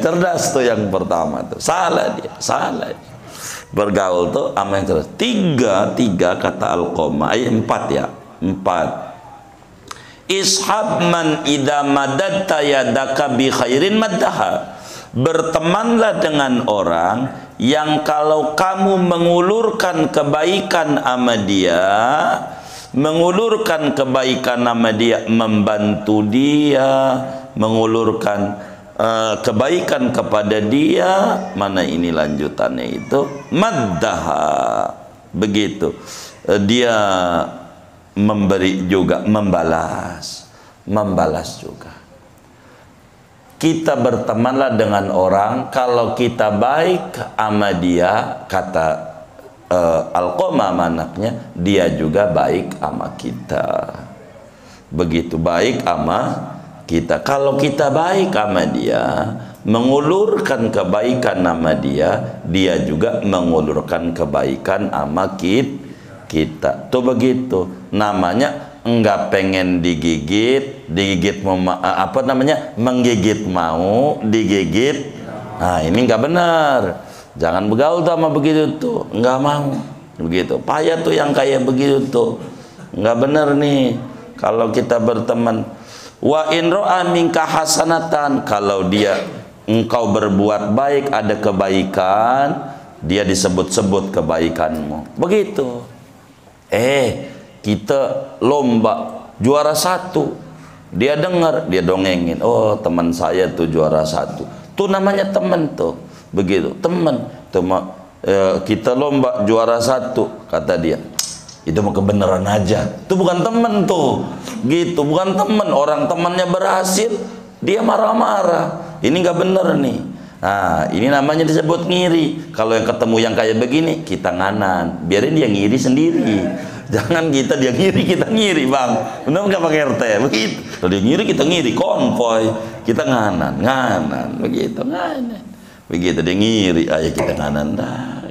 cerdas tuh, yang pertama tuh salah dia. Bergaul tuh sama yang cerdas. Tiga kata Al-Qamah, 4. Ishab man idza madatta yadaka bi khairin maddaha. Bertemanlah dengan orang yang kalau kamu mengulurkan kebaikan sama dia, membantu dia, mengulurkan kebaikan kepada dia. Mana ini lanjutannya itu, maddaha. Begitu dia memberi juga, membalas juga. Kita bertemanlah dengan orang kalau kita baik sama dia, kata Al-Qamah anaknya, dia juga baik sama kita. begitu baik sama kita. Kalau kita baik sama dia, mengulurkan kebaikan nama dia, dia juga mengulurkan kebaikan sama kita. Tuh begitu. Namanya enggak pengen digigit, mau apa namanya? Menggigit mau, digigit. Nah, ini enggak benar. Jangan bergaul tuh sama begitu tuh, enggak mau. Begitu. Payah tuh yang kayak begitu tuh. Enggak benar nih kalau kita berteman. Wa in ra'a minka hasanatan, kalau dia engkau berbuat baik, ada kebaikan, dia disebut-sebut kebaikanmu. Begitu. Kita lomba juara 1, dia dengar, dia dongengin, oh teman saya tuh juara 1, tuh namanya teman tuh. Begitu, teman. Kita lomba juara 1, kata dia, itu mau kebenaran aja, itu bukan temen tuh, gitu, bukan temen. Orang temannya berhasil, dia marah-marah, ini nggak bener nih. Nah, ini namanya disebut ngiri. Kalau yang ketemu yang kayak begini, kita nganan, biarin dia ngiri sendiri. Jangan kita dia ngiri, kita ngiri, bang. Bener nggak Pak RT? Begitu. Kalau dia ngiri, kita ngiri, konvoy. Kita nganan, begitu, nganan. Begitu dia ngiri, ayo kita nganan dah.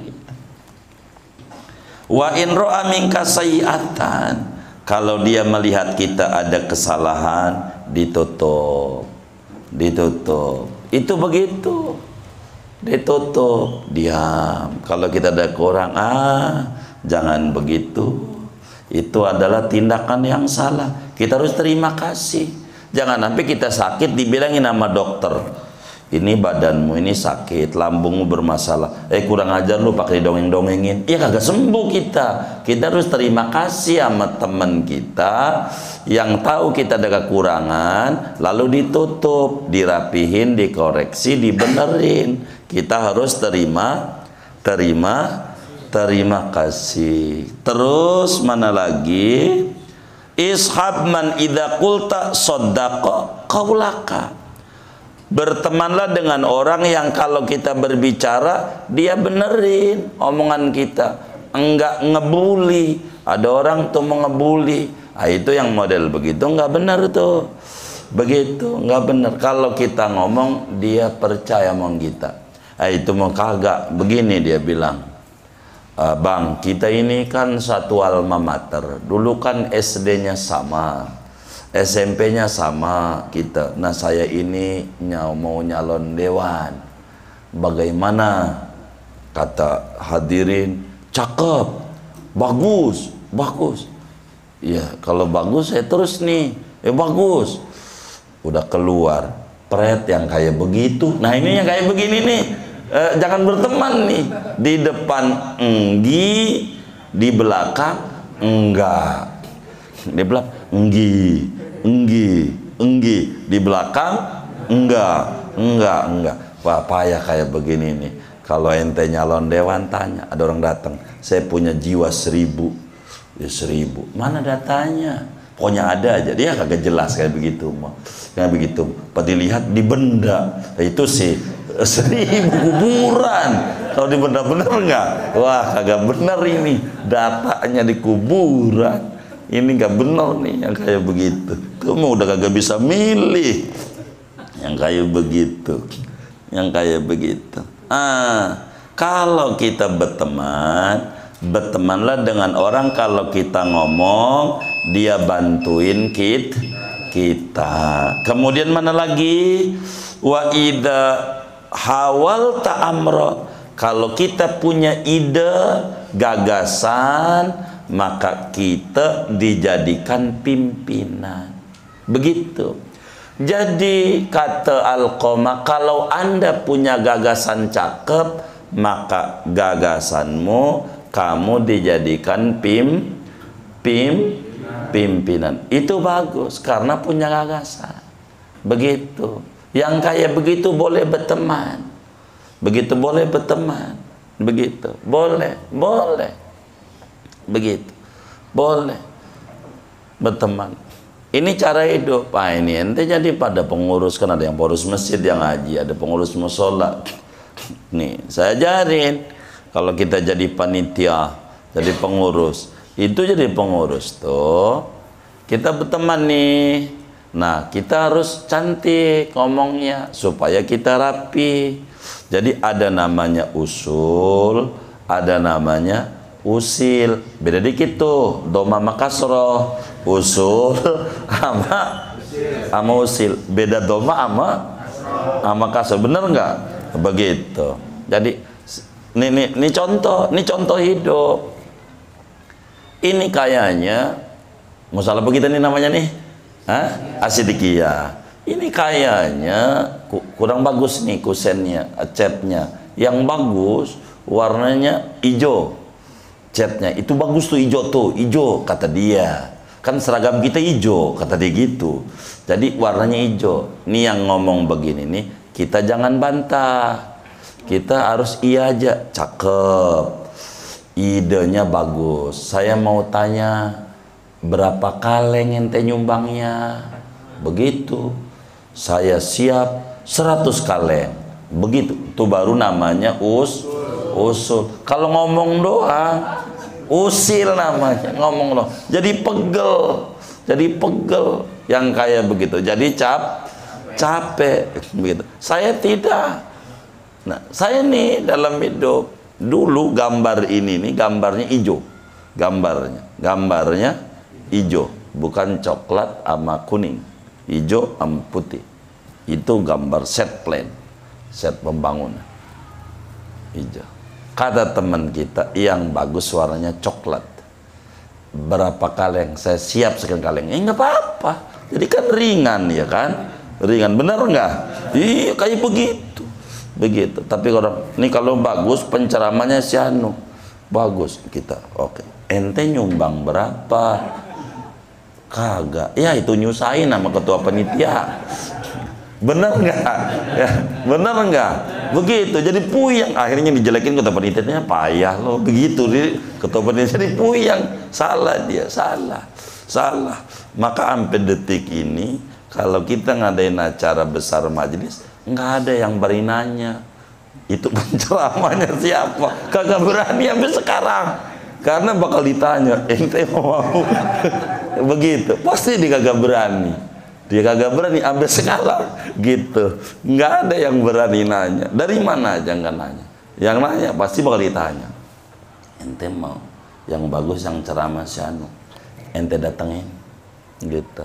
Wa in ra'a minka sayi'atan, kalau dia melihat kita ada kesalahan, ditutup. Itu begitu, ditutup, diam. Kalau kita ada kurang, jangan begitu. Itu adalah tindakan yang salah. Kita harus terima kasih. Jangan sampai kita sakit dibilangin sama dokter, ini badanmu ini sakit, lambungmu bermasalah, kurang ajar lu pakai dongeng-dongengin. Ya kagak sembuh kita. Kita harus terima kasih sama teman kita yang tahu kita ada kekurangan, lalu ditutup, dirapihin, dikoreksi, dibenerin. Kita harus terima kasih. Terus mana lagi? Ishab man idza qulta saddaqa qaulaka. Bertemanlah dengan orang yang kalau kita berbicara, dia benerin omongan kita, enggak ngebully. Ada orang tuh mau ngebully, itu yang model begitu, enggak benar tuh. Begitu, enggak benar. Kalau kita ngomong, dia percaya omong kita. Itu mau kagak, begini dia bilang, bang, kita ini kan satu alma mater, dulu kan SD-nya sama, SMP-nya sama kita. Nah, saya ini mau nyalon dewan. Bagaimana? Kata hadirin, cakep, bagus. Ya, kalau bagus saya terus nih. Bagus. Udah keluar pret yang kayak begitu. Nah, ini yang kayak begini nih. Jangan berteman nih. Di depan enggi, di belakang enggak. Di belakang enggi, di belakang enggak. Wah, payah kayak begini nih. Kalau ente nyalon dewan, tanya, ada orang datang, saya punya jiwa 1000. Ya 1000, mana datanya? Pokoknya ada aja, dia kagak jelas kayak begitu. Kayak begitu, pas dilihat di benda, itu sih 1000 kuburan. Kalau di benda bener nggak? Wah, kagak bener ini, datanya di kuburan. Ini nggak benar nih yang kayak begitu. Kamu udah kagak bisa milih yang kayak begitu, kalau kita bertemanlah dengan orang, kalau kita ngomong dia bantuin kita. Kemudian mana lagi? Wa idza hawalta amra, kalau kita punya ide, gagasan, maka kita dijadikan pimpinan. Begitu. Jadi kata Alqamah, kalau Anda punya gagasan cakep, maka gagasanmu kamu dijadikan pimpinan. Itu bagus karena punya gagasan. Begitu. Yang kayak begitu boleh berteman. Begitu boleh berteman. Begitu. Boleh. Begitu, boleh berteman. Ini cara hidup. Ini ente jadi pada pengurus, kan ada yang pengurus masjid yang ngaji, ada pengurus musola. Nih, saya ajarin, kalau kita jadi panitia, jadi pengurus, itu jadi pengurus tuh kita berteman nih. Nah, kita harus cantik ngomongnya supaya kita rapi. Jadi ada namanya usul, ada namanya usil. Beda dikit tuh, doma sama kasroh. Usul sama usil. Beda doma sama kasroh. Bener nggak? Begitu. Jadi ini contoh hidup. Ini kayaknya masalah begitu nih namanya nih, asidikiyah. Ini kayaknya kurang bagus nih kusennya, catnya. Yang bagus warnanya hijau, catnya itu bagus tuh hijau tuh, hijau kata dia. Kan seragam kita hijau kata dia gitu. Jadi warnanya hijau. Nih yang ngomong begini nih, kita jangan bantah. Kita harus iya aja, cakep. Idenya bagus. Saya mau tanya, berapa kaleng ente nyumbangnya? Begitu. Saya siap 100 kaleng. Begitu. Itu baru namanya usul. Kalau ngomong doang, usil namanya. Ngomong doang. Jadi pegel. Yang kayak begitu. Jadi capek. Begitu. Saya tidak. Nah, saya nih dalam hidup. Dulu gambar ini nih gambarnya hijau, gambarnya hijau, bukan coklat sama kuning, hijau sama putih. Itu gambar set plan, set pembangunan hijau. Kata teman kita yang bagus warnanya coklat. Berapa kaleng? Saya siap sekian kaleng. Nggak apa-apa. Jadi kan ringan ya kan, ringan. Bener nggak? Iya kayak begitu. Begitu. Tapi kalau bagus penceramanya si Anu bagus kita. Oke. Ente nyumbang berapa? Kagak. Ya itu nyusahin sama ketua panitia. Bener nggak? Ya, bener nggak? Begitu. Jadi puyeng. Akhirnya dijelekin ketua panitianya, payah loh. Begitu ketua panitia jadi puyeng. Salah dia, salah. Maka sampai detik ini kalau kita ngadain acara besar majelis, nggak ada yang berani nanya itu penceramanya siapa, kagak berani sampai sekarang karena bakal ditanya ente mau begitu, pasti dia kagak berani sampai sekarang gitu. Nggak ada yang berani nanya. Dari mana aja nggak nanya, yang nanya pasti bakal ditanya, ente mau yang bagus yang ceramah si Anu, ente datengin gitu.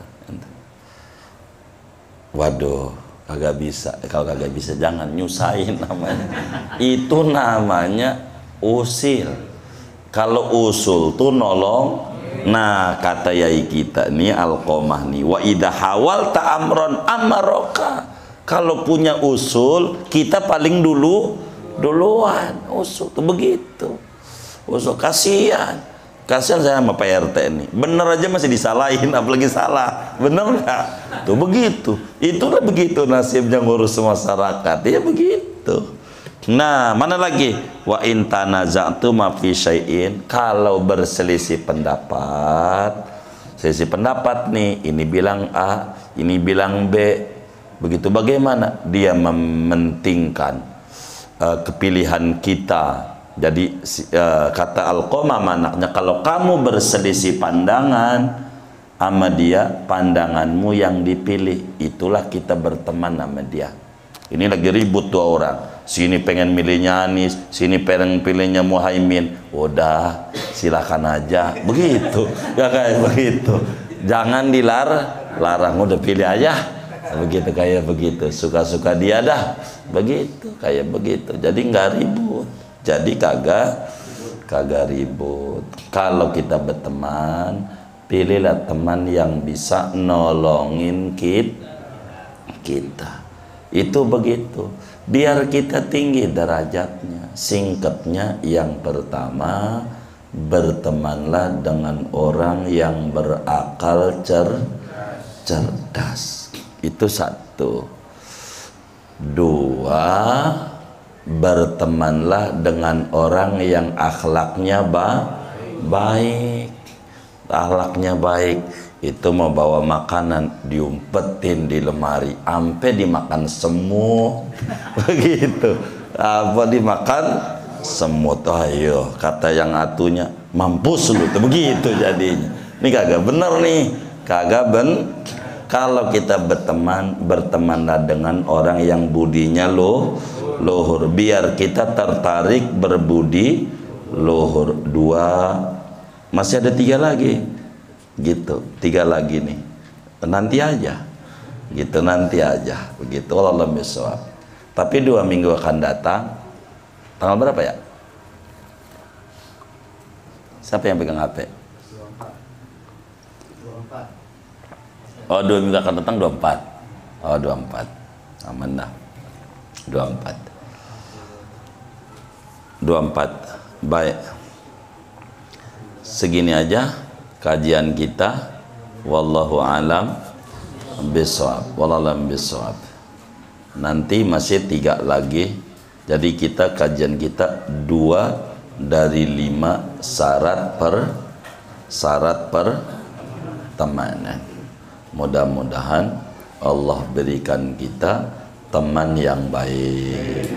Waduh, kagak bisa. Kalau kagak bisa jangan nyusahin namanya. Itu namanya usil. Kalau usul tuh nolong. Nah, kata yai kita nih Alqomah nih, wa idha hawal ta'amron amaroka. Kalau punya usul, kita paling duluan. Usul tuh begitu. Usul kasihan saya sama Pak RT nih, bener aja masih disalahin, apalagi salah. Bener nggak? Tuh begitu. Itulah begitu nasibnya ngurus masyarakat. Ya begitu. Nah, mana lagi? Wa in tanaza'tum fi syai'in. Kalau berselisih pendapat nih, ini bilang A, ini bilang B. Begitu bagaimana? Dia mementingkan kepilihan kita. Jadi kata Alqomah anaknya, kalau kamu berselisih pandangan sama dia, pandanganmu yang dipilih, itulah kita berteman sama dia. Ini lagi ribut dua orang, sini pengen milihnya Anies, sini pengen pilihnya Muhaimin. Udah silakan aja, begitu ya kayak begitu. Jangan dilarang, udah pilih aja. Begitu kayak begitu, suka-suka dia dah, begitu kayak begitu. Jadi nggak ribut. Jadi kagak ribut. Kalau kita berteman, pilihlah teman yang bisa nolongin kita. Itu begitu. Biar kita tinggi derajatnya. Singkatnya yang pertama, bertemanlah dengan orang yang berakal cerdas. Itu satu. Dua, bertemanlah dengan orang yang akhlaknya baik. Akhlaknya baik. Itu mau bawa makanan diumpetin di lemari, ampe dimakan semut. Begitu. Apa dimakan semut? Ayo, kata yang atunya, mampus lu tuh. Begitu jadinya. Ini kagak bener nih. Kagak kalau kita bertemanlah dengan orang yang budinya luhur, biar kita tertarik berbudi luhur. 2, masih ada 3 lagi gitu, 3 lagi nih, nanti aja gitu, nanti aja begitu. Allah bisawab. Tapi 2 minggu akan datang, tanggal berapa ya? Siapa yang pegang HP? 24. Oh, 2 minggu akan datang 24. Oh, 24. Aman dah. 24. Baik. Segini aja kajian kita. Wallahu alam bisawab. Wallahu alam bisawab. Nanti masih 3 lagi. Jadi kita kajian kita 2 dari 5 syarat pertemanan. Mudah-mudahan Allah berikan kita teman yang baik,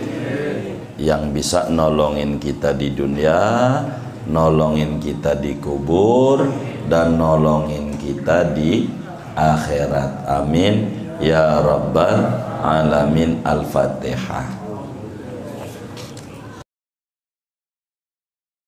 yang bisa nolongin kita di dunia, nolongin kita di kubur, dan nolongin kita di akhirat. Amin ya rabbal alamin. Al-Fatihah.